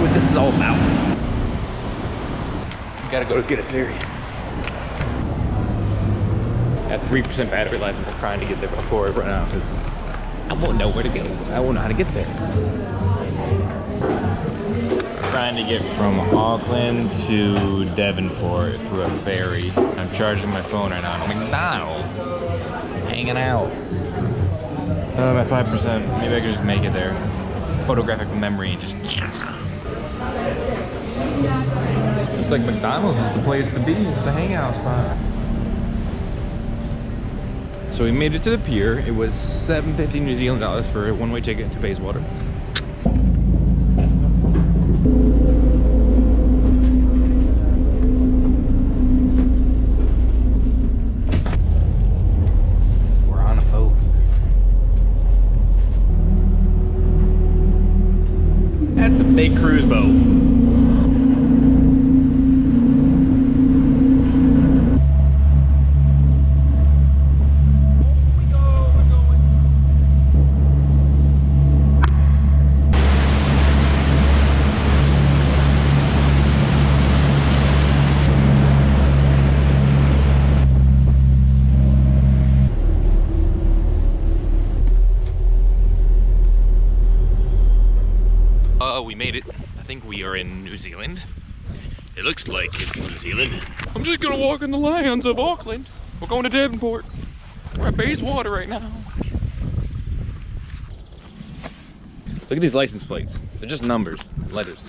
what this is all about. You gotta go get a ferry. At 3% battery life, I'm trying to get there before I run out because I won't know where to go. I won't know how to get there. Trying to get from Auckland to Devonport through a ferry. I'm charging my phone right now. I'm at McDonald's, hanging out. I'm at 5%. Maybe I can just make it there. Photographic memory and just. It's like McDonald's is the place to be. It's a hangout spot. So we made it to the pier. It was $7.50 New Zealand dollars for a one-way ticket to Bayswater. We're on a boat. That's a big cruise boat. We made it. I think we are in New Zealand. It looks like it's New Zealand. I'm just gonna walk in the lands of Auckland. We're going to Devonport. We're at Bayswater right now. Look at these license plates. They're just numbers, letters.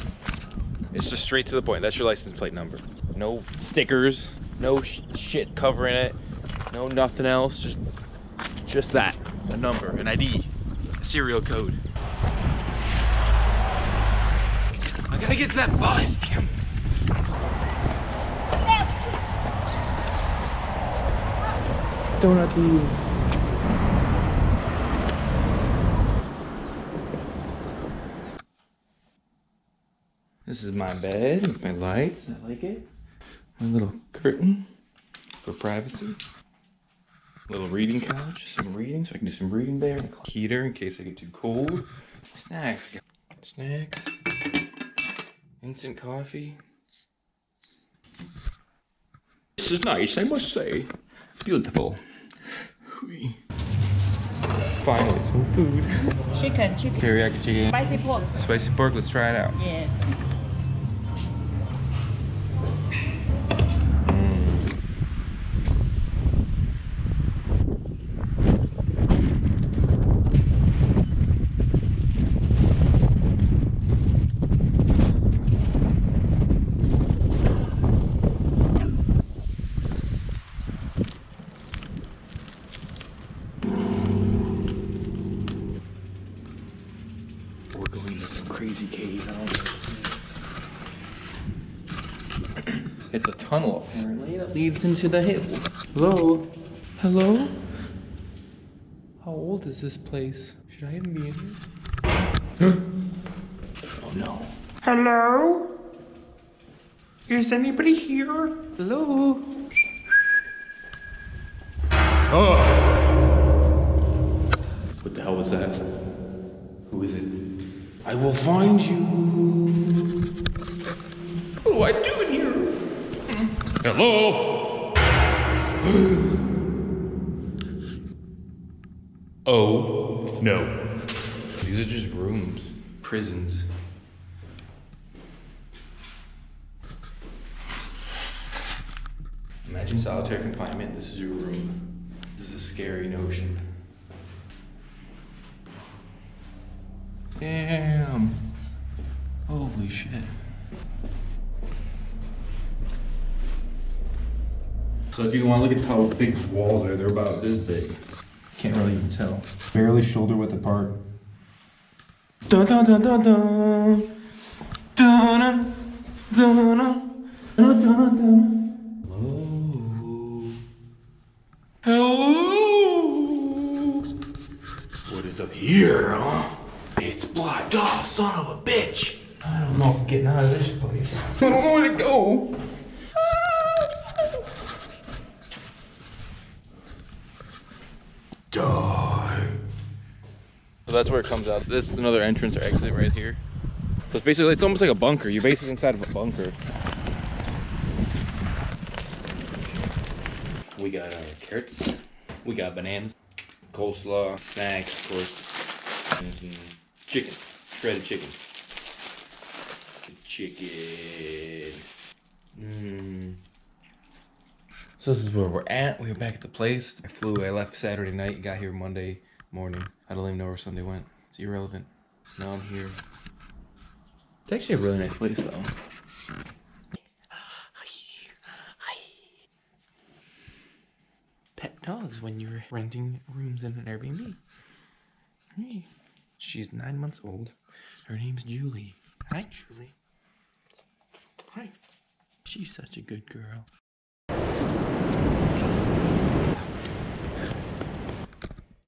It's just straight to the point. That's your license plate number. No stickers, no shit covering it, no nothing else. Just that, a number, an ID, a serial code. I gotta get to that bus, damn. Donut thieves. This is my bed with my lights. I like it. My little curtain for privacy. Little reading couch, some reading, so I can do some reading there. Heater in case I get too cold. Snacks. Snacks. Instant coffee. This is nice, I must say. Beautiful. Finally, some food. Chicken. Teriyaki chicken. Spicy pork. Spicy pork, let's try it out. Yes. We're going to some crazy cave. I don't know. It's a tunnel apparently that leads into the hill. Hello? Hello? How old is this place? Should I even be in here? Oh no. Hello? Is anybody here? Hello? Oh! What the hell was that? Who is it? I will find you. What do I do in here? Hello? Oh, no. These are just rooms, prisons. Imagine solitary confinement. This is your room. This is a scary notion. Damn. Holy shit. So if you want to look at how big the walls are, they're about this big. Can't really even tell. Barely shoulder width apart. Dun dun dun dun dun. Dun dun dun dun dun dun. Hello. Hello. What is up here, huh? It's blocked off, son of a bitch. I don't know if I'm getting out of this place. I don't know where to go. Die. So that's where it comes out. This is another entrance or exit right here. So it's basically, it's almost like a bunker. You're basically inside of a bunker. We got carrots, we got bananas, coleslaw, snacks, of course, and chicken, shredded chicken. So this is where we're at. We're back at the place. I left Saturday night, got here Monday morning. I don't even know where Sunday went. It's irrelevant. Now I'm here. It's actually a really nice place though. Pet dogs when you're renting rooms in an Airbnb. Hey. She's 9 months old. Her name's Julie. Hi, Julie. Hi. She's such a good girl.